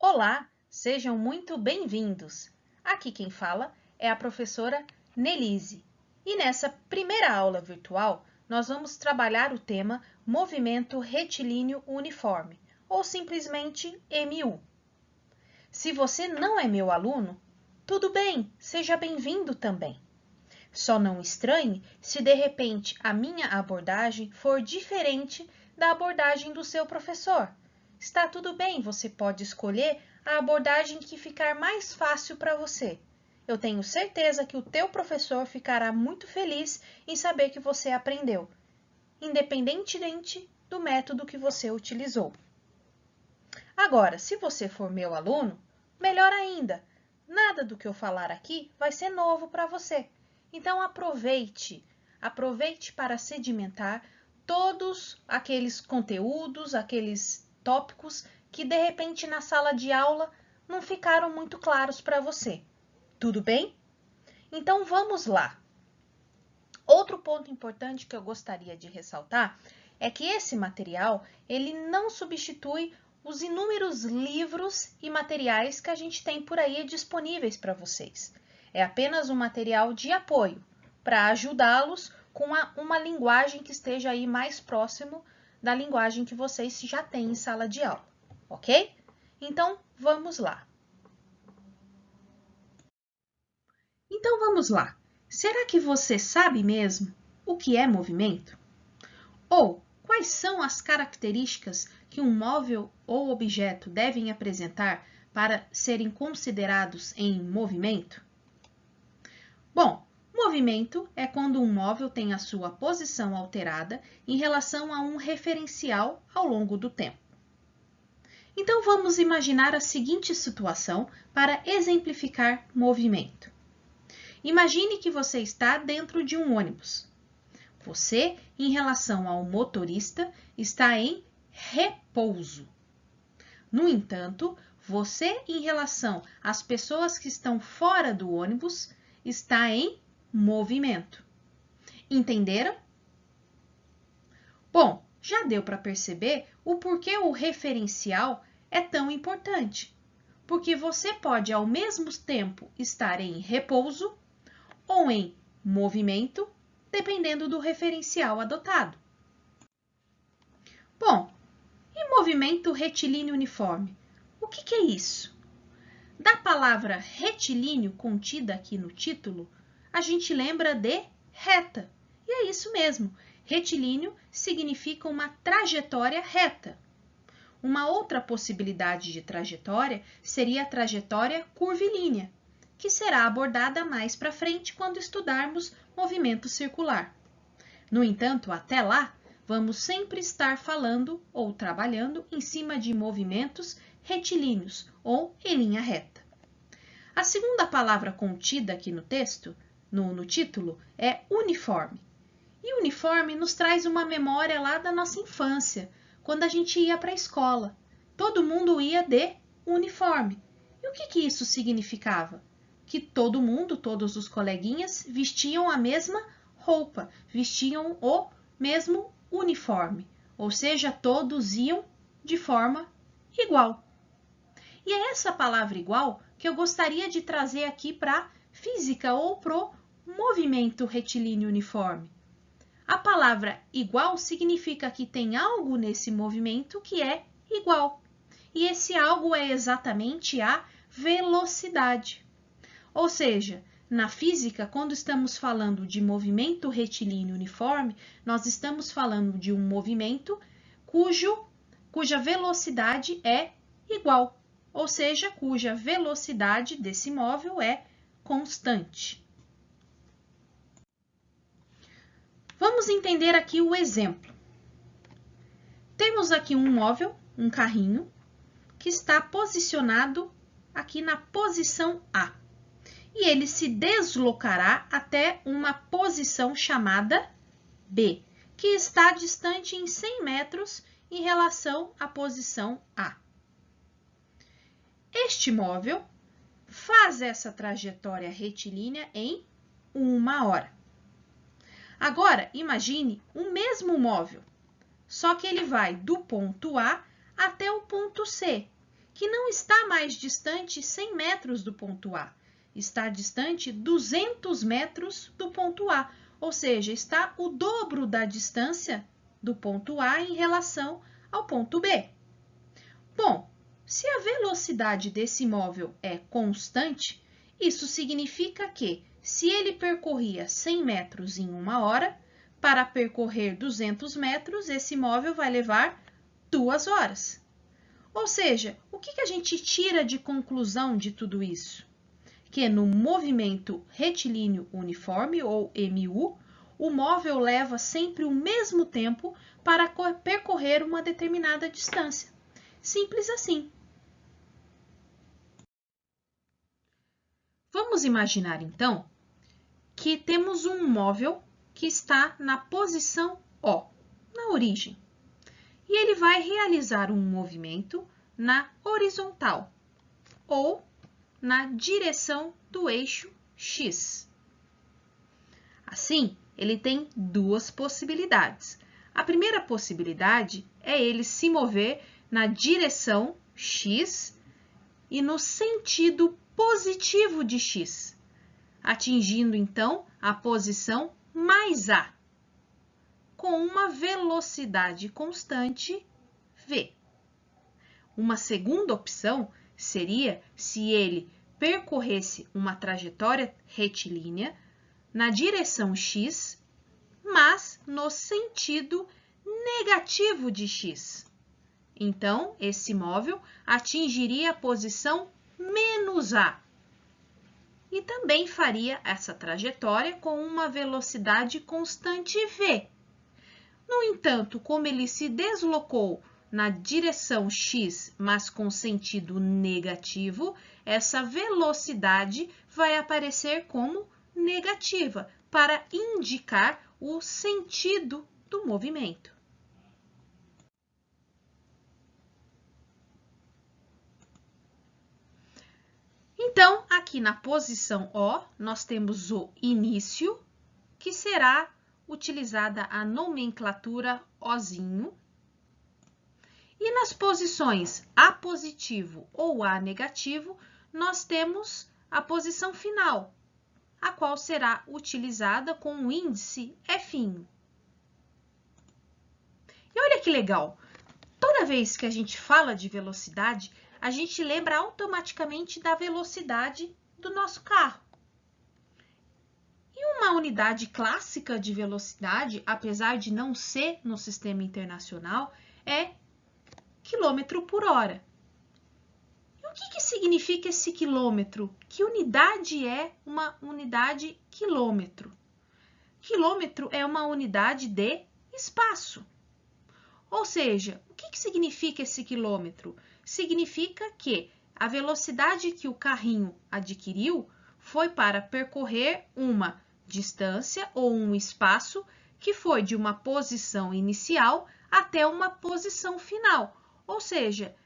Olá, sejam muito bem-vindos! Aqui quem fala é a professora Nelise. E nessa primeira aula virtual, nós vamos trabalhar o tema Movimento Retilíneo Uniforme, ou simplesmente MU. Se você não é meu aluno, tudo bem, seja bem-vindo também. Só não estranhe se de repente a minha abordagem for diferente da abordagem do seu professor. Está tudo bem, você pode escolher a abordagem que ficar mais fácil para você. Eu tenho certeza que o teu professor ficará muito feliz em saber que você aprendeu, independentemente do método que você utilizou. Agora, se você for meu aluno, melhor ainda, nada do que eu falar aqui vai ser novo para você. Então aproveite para sedimentar todos aqueles conteúdos, aqueles tópicos que de repente na sala de aula não ficaram muito claros para você. Tudo bem? Então vamos lá. Outro ponto importante que eu gostaria de ressaltar é que esse material, ele não substitui os inúmeros livros e materiais que a gente tem por aí disponíveis para vocês. É apenas um material de apoio para ajudá-los com uma linguagem que esteja aí mais próximo da linguagem que vocês já têm em sala de aula, ok? Então, vamos lá. Será que você sabe mesmo o que é movimento? Ou quais são as características que um móvel ou objeto devem apresentar para serem considerados em movimento? Bom, movimento é quando um móvel tem a sua posição alterada em relação a um referencial ao longo do tempo. Então vamos imaginar a seguinte situação para exemplificar movimento. Imagine que você está dentro de um ônibus. Você, em relação ao motorista, está em repouso. No entanto, você, em relação às pessoas que estão fora do ônibus, está em movimento. Entenderam? Bom, já deu para perceber o porquê o referencial é tão importante. Porque você pode, ao mesmo tempo, estar em repouso ou em movimento, dependendo do referencial adotado. Bom, e movimento retilíneo uniforme? O que é isso? Da palavra retilíneo contida aqui no título, a gente lembra de reta. E é isso mesmo, retilíneo significa uma trajetória reta. Uma outra possibilidade de trajetória seria a trajetória curvilínea, que será abordada mais para frente quando estudarmos movimento circular. No entanto, até lá, vamos sempre estar falando ou trabalhando em cima de movimentos retilíneos ou em linha reta. A segunda palavra contida aqui no texto, no título, é uniforme. E uniforme nos traz uma memória lá da nossa infância, quando a gente ia para a escola. Todo mundo ia de uniforme. E o que isso significava? Que todo mundo, todos os coleguinhas, vestiam a mesma roupa, vestiam o mesmo uniforme, ou seja, todos iam de forma igual. E é essa palavra igual que eu gostaria de trazer aqui para física ou para o movimento retilíneo uniforme. A palavra igual significa que tem algo nesse movimento que é igual. E esse algo é exatamente a velocidade. Ou seja, na física, quando estamos falando de movimento retilíneo uniforme, nós estamos falando de um movimento cuja velocidade é igual, ou seja, cuja velocidade desse móvel é constante. Vamos entender aqui o exemplo. Temos aqui um móvel, um carrinho, que está posicionado aqui na posição A. E ele se deslocará até uma posição chamada B, que está distante em 100 metros em relação à posição A. Este móvel faz essa trajetória retilínea em 1 hora. Agora, imagine o mesmo móvel, só que ele vai do ponto A até o ponto C. que não está mais distante 100 metros do ponto A, está distante 200 metros do ponto A, ou seja, está o dobro da distância do ponto A em relação ao ponto B. Bom, se a velocidade desse móvel é constante, isso significa que, se ele percorria 100 metros em 1 hora, para percorrer 200 metros, esse móvel vai levar 2 horas. Ou seja, o que a gente tira de conclusão de tudo isso? Que no movimento retilíneo uniforme, ou MU, o móvel leva sempre o mesmo tempo para percorrer uma determinada distância. Simples assim. Vamos imaginar, então, que temos um móvel que está na posição O, na origem. E ele vai realizar um movimento na horizontal, ou na direção do eixo X. Assim, ele tem duas possibilidades. A primeira possibilidade é ele se mover na direção X e no sentido positivo de X, atingindo então a posição mais A, com uma velocidade constante v. Uma segunda opção seria se ele percorresse uma trajetória retilínea na direção x, mas no sentido negativo de x. Então, esse móvel atingiria a posição menos A e também faria essa trajetória com uma velocidade constante v. No entanto, como ele se deslocou na direção x, mas com sentido negativo, essa velocidade vai aparecer como negativa, para indicar o sentido do movimento. Então, aqui na posição O, nós temos o início, que será utilizada a nomenclatura Ozinho. E nas posições A positivo ou A negativo, nós temos a posição final, a qual será utilizada com o índice F'. E olha que legal! Toda vez que a gente fala de velocidade, a gente lembra automaticamente da velocidade do nosso carro. E uma unidade clássica de velocidade, apesar de não ser no sistema internacional, é quilômetro por hora. E o que significa esse quilômetro? Que unidade é uma unidade quilômetro? Quilômetro é uma unidade de espaço. Ou seja, o que significa esse quilômetro? Significa que a velocidade que o carrinho adquiriu foi para percorrer uma distância ou um espaço que foi de uma posição inicial até uma posição final. Ou seja,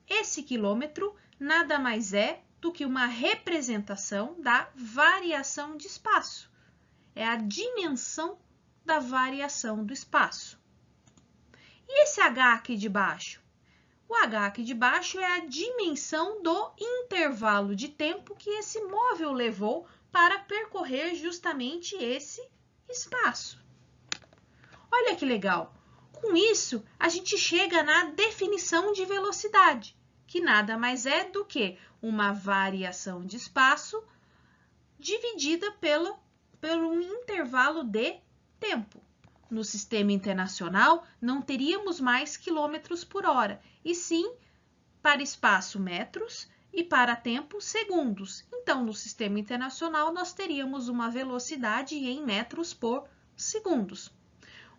esse quilômetro nada mais é do que uma representação da variação de espaço. É a dimensão da variação do espaço. E esse H aqui de baixo? O H aqui de baixo é a dimensão do intervalo de tempo que esse móvel levou para percorrer justamente esse espaço. Olha que legal! Com isso, a gente chega na definição de velocidade, que nada mais é do que uma variação de espaço dividida pelo intervalo de tempo. No sistema internacional, não teríamos mais quilômetros por hora, e sim para espaço metros e para tempo segundos. Então, no sistema internacional, nós teríamos uma velocidade em metros por segundos.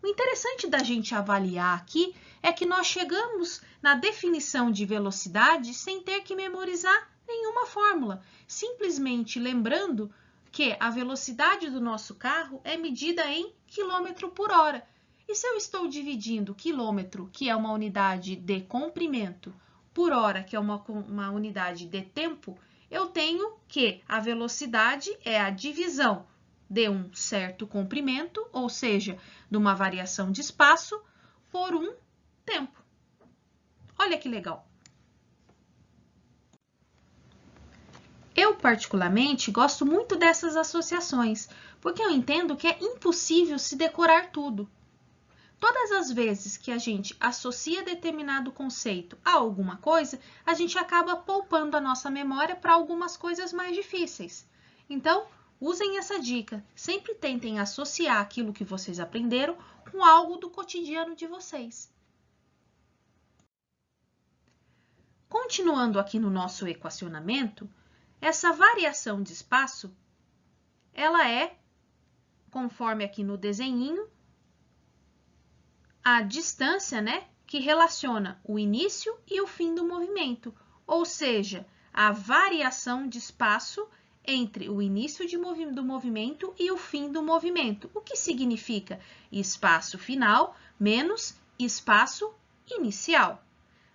O interessante da gente avaliar aqui é que nós chegamos na definição de velocidade sem ter que memorizar nenhuma fórmula, simplesmente lembrando que a velocidade do nosso carro é medida em quilômetro por hora. E se eu estou dividindo quilômetro, que é uma unidade de comprimento, por hora, que é uma unidade de tempo, eu tenho que a velocidade é a divisão de um certo comprimento, ou seja, de uma variação de espaço, por um tempo. Olha que legal! particularmente, gosto muito dessas associações, porque eu entendo que é impossível se decorar tudo. Todas as vezes que a gente associa determinado conceito a alguma coisa, a gente acaba poupando a nossa memória para algumas coisas mais difíceis. Então, usem essa dica. Sempre tentem associar aquilo que vocês aprenderam com algo do cotidiano de vocês. Continuando aqui no nosso equacionamento, essa variação de espaço, ela é, conforme aqui no desenhinho, a distância, né, que relaciona o início e o fim do movimento, ou seja, a variação de espaço entre o início do movimento e o fim do movimento, o que significa espaço final menos espaço inicial.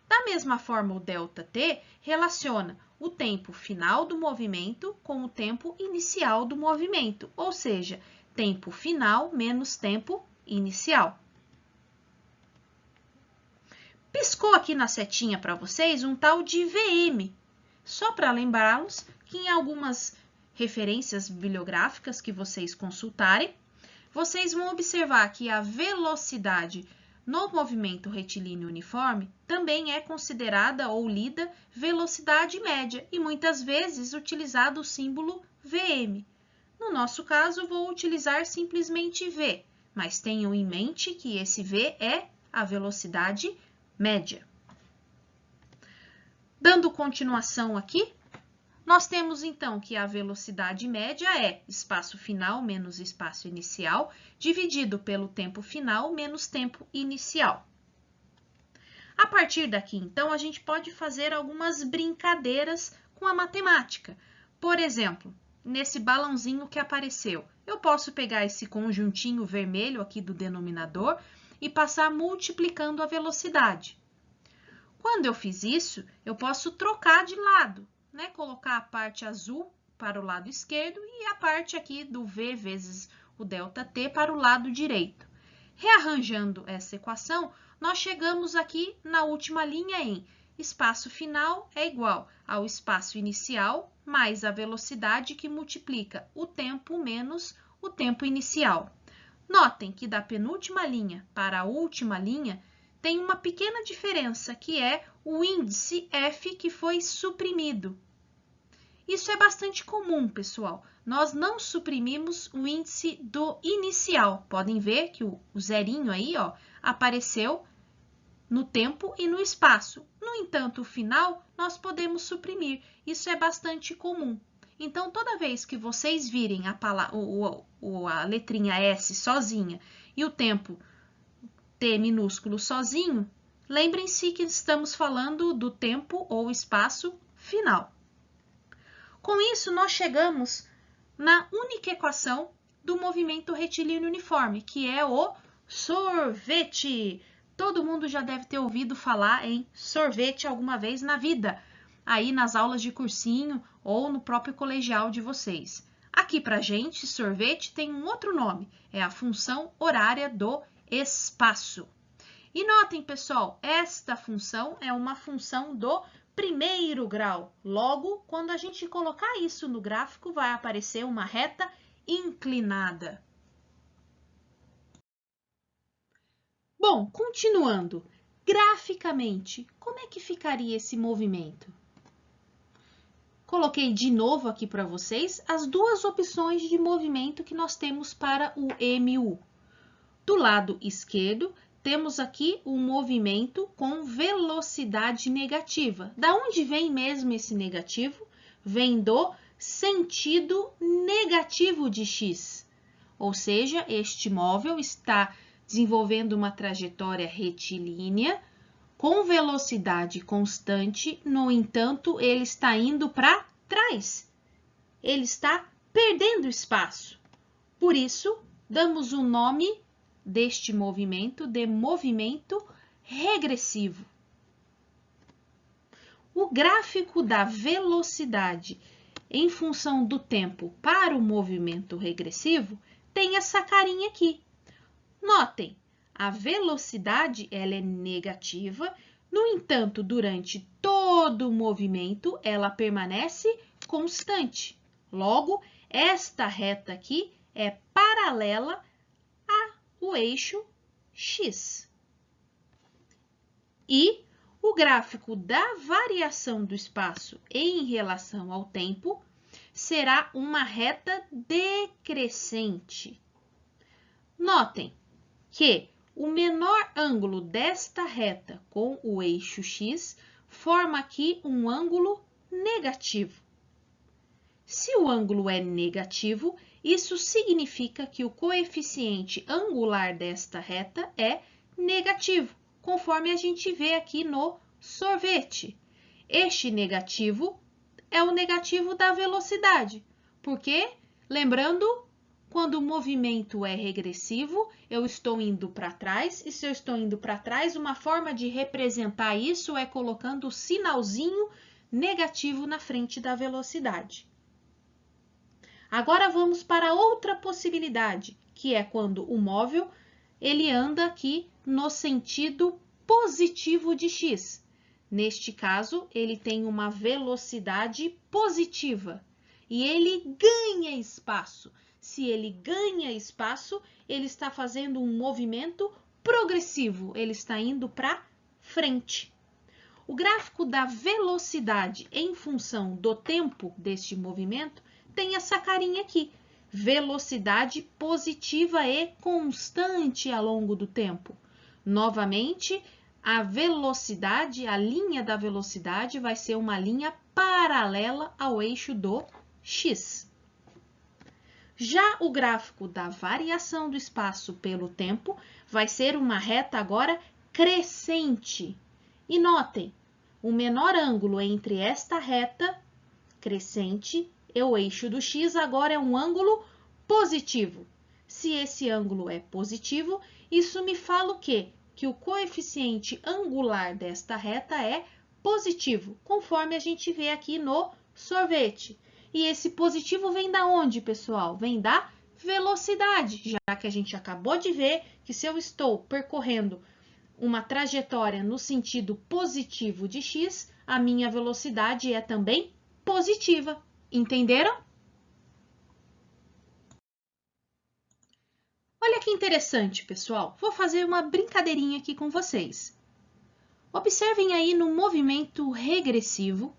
Da mesma forma, o ΔT relaciona o tempo final do movimento com o tempo inicial do movimento, ou seja, tempo final menos tempo inicial. Piscou aqui na setinha para vocês um tal de VM, só para lembrá-los que em algumas referências bibliográficas que vocês consultarem, vocês vão observar que a velocidade no movimento retilíneo uniforme também é considerada ou lida velocidade média e muitas vezes utilizado o símbolo VM. No nosso caso, vou utilizar simplesmente V, mas tenham em mente que esse V é a velocidade média. Dando continuação aqui, nós temos então que a velocidade média é espaço final menos espaço inicial, dividido pelo tempo final menos tempo inicial. A partir daqui, então, a gente pode fazer algumas brincadeiras com a matemática. Por exemplo, nesse balãozinho que apareceu, eu posso pegar esse conjuntinho vermelho aqui do denominador e passar multiplicando a velocidade. Quando eu fiz isso, eu posso trocar de lado, né? Colocar a parte azul para o lado esquerdo e a parte aqui do V vezes o ΔT para o lado direito. Rearranjando essa equação, nós chegamos aqui na última linha em espaço final é igual ao espaço inicial mais a velocidade que multiplica o tempo menos o tempo inicial. Notem que da penúltima linha para a última linha tem uma pequena diferença, que é o índice F que foi suprimido. Isso é bastante comum, pessoal. Nós não suprimimos o índice do inicial. Podem ver que o zerinho aí, ó, apareceu no tempo e no espaço. No entanto, o final nós podemos suprimir. Isso é bastante comum. Então, toda vez que vocês virem a letrinha S sozinha e o tempo T minúsculo sozinho, lembrem-se que estamos falando do tempo ou espaço final. Com isso, nós chegamos na única equação do movimento retilíneo uniforme, que é o sorvete. Todo mundo já deve ter ouvido falar em sorvete alguma vez na vida, aí nas aulas de cursinho ou no próprio colegial de vocês. Aqui pra gente, sorvete tem um outro nome, é a função horária do espaço. E notem, pessoal, esta função é uma função do primeiro grau. Logo, quando a gente colocar isso no gráfico, vai aparecer uma reta inclinada. Bom, continuando, graficamente, como é que ficaria esse movimento? Coloquei de novo aqui para vocês as duas opções de movimento que nós temos para o MU. Do lado esquerdo, temos aqui o movimento com velocidade negativa. Da onde vem mesmo esse negativo? Vem do sentido negativo de x. Ou seja, este móvel está desenvolvendo uma trajetória retilínea com velocidade constante, no entanto, ele está indo para trás. Ele está perdendo espaço. Por isso, damos o nome deste movimento de movimento regressivo. O gráfico da velocidade em função do tempo para o movimento regressivo tem essa carinha aqui. Notem, a velocidade ela é negativa, no entanto, durante todo o movimento ela permanece constante. Logo, esta reta aqui é paralela ao eixo x. E o gráfico da variação do espaço em relação ao tempo será uma reta decrescente. Notem que o menor ângulo desta reta com o eixo x forma aqui um ângulo negativo. Se o ângulo é negativo, isso significa que o coeficiente angular desta reta é negativo, conforme a gente vê aqui no sorvete. Este negativo é o negativo da velocidade, porque, lembrando, quando o movimento é regressivo, eu estou indo para trás, e se eu estou indo para trás, uma forma de representar isso é colocando o sinalzinho negativo na frente da velocidade. Agora vamos para outra possibilidade, que é quando o móvel ele anda aqui no sentido positivo de x. Neste caso, ele tem uma velocidade positiva e ele ganha espaço. Se ele ganha espaço, ele está fazendo um movimento progressivo, ele está indo para frente. O gráfico da velocidade em função do tempo deste movimento tem essa carinha aqui, velocidade positiva e constante ao longo do tempo. Novamente, a velocidade, a linha da velocidade vai ser uma linha paralela ao eixo do x. Já o gráfico da variação do espaço pelo tempo vai ser uma reta agora crescente. E notem, o menor ângulo entre esta reta crescente e o eixo do x agora é um ângulo positivo. Se esse ângulo é positivo, isso me fala o quê? Que o coeficiente angular desta reta é positivo, conforme a gente vê aqui no sorvete. E esse positivo vem da onde, pessoal? Vem da velocidade, já que a gente acabou de ver que se eu estou percorrendo uma trajetória no sentido positivo de x, a minha velocidade é também positiva. Entenderam? Olha que interessante, pessoal. Vou fazer uma brincadeirinha aqui com vocês. Observem aí no movimento regressivo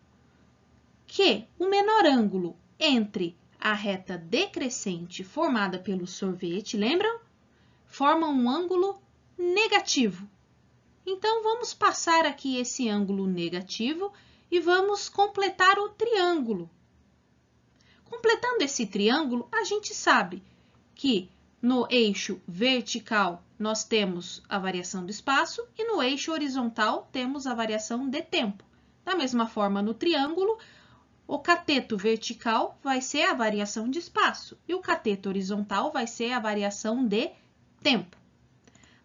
que o menor ângulo entre a reta decrescente formada pelo sorvete, lembram? Forma um ângulo negativo. Então, vamos passar aqui esse ângulo negativo e vamos completar o triângulo. Completando esse triângulo, a gente sabe que no eixo vertical nós temos a variação do espaço e no eixo horizontal temos a variação de tempo. Da mesma forma, no triângulo, o cateto vertical vai ser a variação de espaço e o cateto horizontal vai ser a variação de tempo.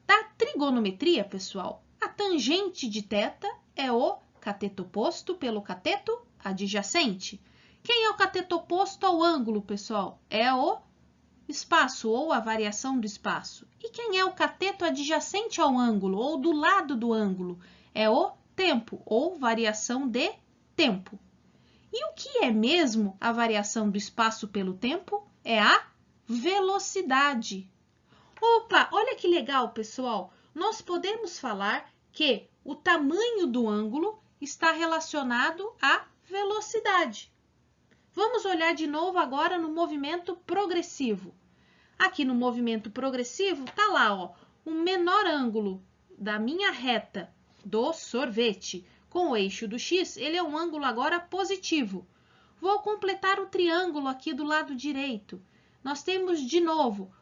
Da trigonometria, pessoal, a tangente de θ é o cateto oposto pelo cateto adjacente. Quem é o cateto oposto ao ângulo, pessoal? É o espaço ou a variação do espaço. E quem é o cateto adjacente ao ângulo ou do lado do ângulo? É o tempo ou variação de tempo. E o que é mesmo a variação do espaço pelo tempo? É a velocidade. Opa, olha que legal, pessoal! Nós podemos falar que o tamanho do ângulo está relacionado à velocidade. Vamos olhar de novo agora no movimento progressivo. Aqui no movimento progressivo, tá lá, ó, o menor ângulo da minha reta do sorvete com o eixo do x, ele é um ângulo agora positivo. Vou completar o triângulo aqui do lado direito. Nós temos de novo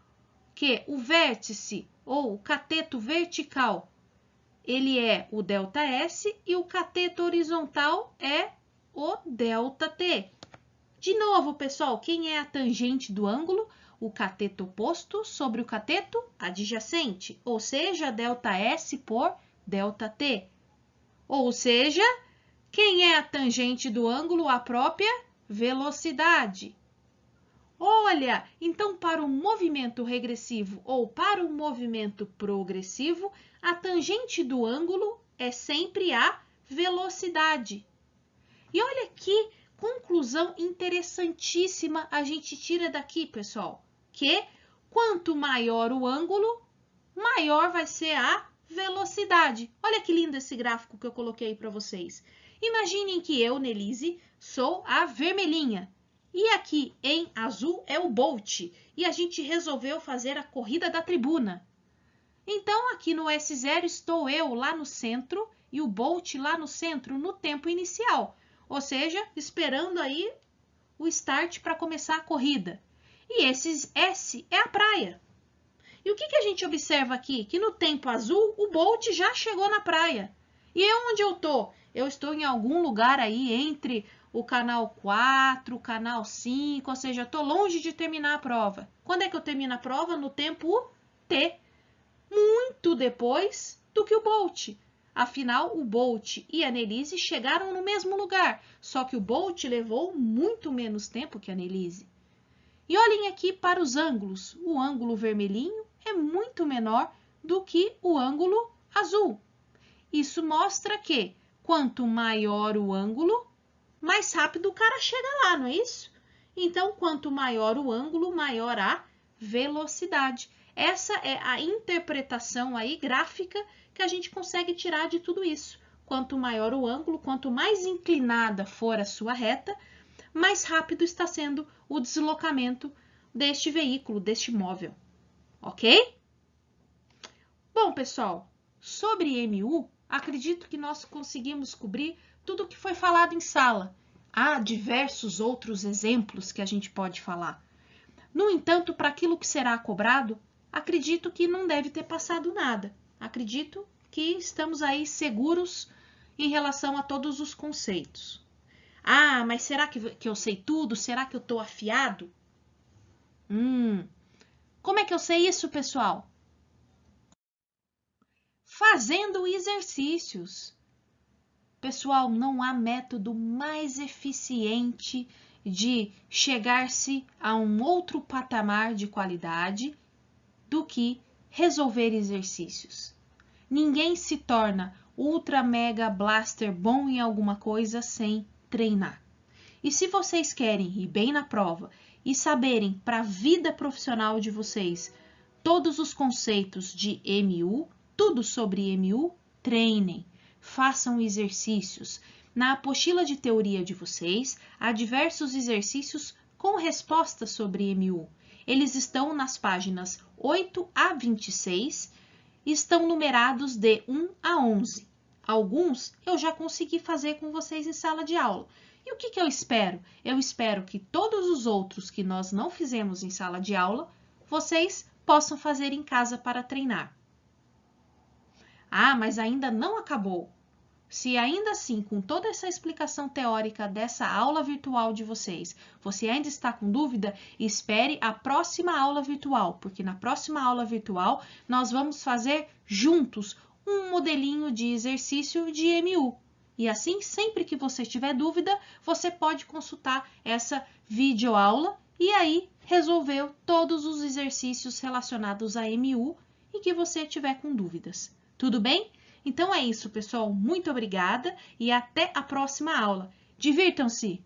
que o vértice ou o cateto vertical, ele é o ΔS e o cateto horizontal é o ΔT. De novo, pessoal, quem é a tangente do ângulo? O cateto oposto sobre o cateto adjacente, ou seja, ΔS por ΔT. Ou seja, quem é a tangente do ângulo? A própria velocidade. Olha, então para o movimento regressivo ou para o movimento progressivo, a tangente do ângulo é sempre a velocidade. E olha que conclusão interessantíssima a gente tira daqui, pessoal, que quanto maior o ângulo, maior vai ser a velocidade. Olha que lindo esse gráfico que eu coloquei para vocês. Imaginem que eu, Nelise, sou a vermelhinha. E aqui em azul é o Bolt. E a gente resolveu fazer a corrida da tribuna. Então, aqui no S0 estou eu lá no centro e o Bolt lá no centro no tempo inicial. Ou seja, esperando aí o start para começar a corrida. E esse S é a praia. E o que a gente observa aqui? Que no tempo azul, o Bolt já chegou na praia. E onde eu estou? Eu estou em algum lugar aí entre o canal 4, o canal 5, ou seja, estou longe de terminar a prova. Quando é que eu termino a prova? No tempo T. Muito depois do que o Bolt. Afinal, o Bolt e a Nelise chegaram no mesmo lugar, só que o Bolt levou muito menos tempo que a Nelise. E olhem aqui para os ângulos. O ângulo vermelhinho é muito menor do que o ângulo azul. Isso mostra que quanto maior o ângulo, mais rápido o cara chega lá, não é isso? Então, quanto maior o ângulo, maior a velocidade. Essa é a interpretação aí gráfica que a gente consegue tirar de tudo isso. Quanto maior o ângulo, quanto mais inclinada for a sua reta, mais rápido está sendo o deslocamento deste veículo, deste móvel. Ok? Bom, pessoal, sobre MU, acredito que nós conseguimos cobrir tudo o que foi falado em sala. Há diversos outros exemplos que a gente pode falar. No entanto, para aquilo que será cobrado, acredito que não deve ter passado nada. Acredito que estamos aí seguros em relação a todos os conceitos. Ah, mas será que eu sei tudo? Será que eu estou afiado? Como é que eu sei isso, pessoal? Fazendo exercícios. Pessoal, não há método mais eficiente de chegar-se a um outro patamar de qualidade do que resolver exercícios. Ninguém se torna ultra mega blaster bom em alguma coisa sem treinar. E se vocês querem ir bem na prova e saberem para a vida profissional de vocês todos os conceitos de MU, tudo sobre MU, treinem, façam exercícios. Na apostila de teoria de vocês, há diversos exercícios com respostas sobre MU. Eles estão nas páginas 8 a 26 e estão numerados de 1 a 11. Alguns eu já consegui fazer com vocês em sala de aula. E o que eu espero? Eu espero que todos os outros que nós não fizemos em sala de aula, vocês possam fazer em casa para treinar. Ah, mas ainda não acabou. Se ainda assim, com toda essa explicação teórica dessa aula virtual de vocês, você ainda está com dúvida, espere a próxima aula virtual, porque na próxima aula virtual nós vamos fazer juntos um modelinho de exercício de MU. E assim, sempre que você tiver dúvida, você pode consultar essa videoaula e aí resolveu todos os exercícios relacionados a MU e que você tiver com dúvidas. Tudo bem? Então é isso, pessoal. Muito obrigada e até a próxima aula. Divirtam-se!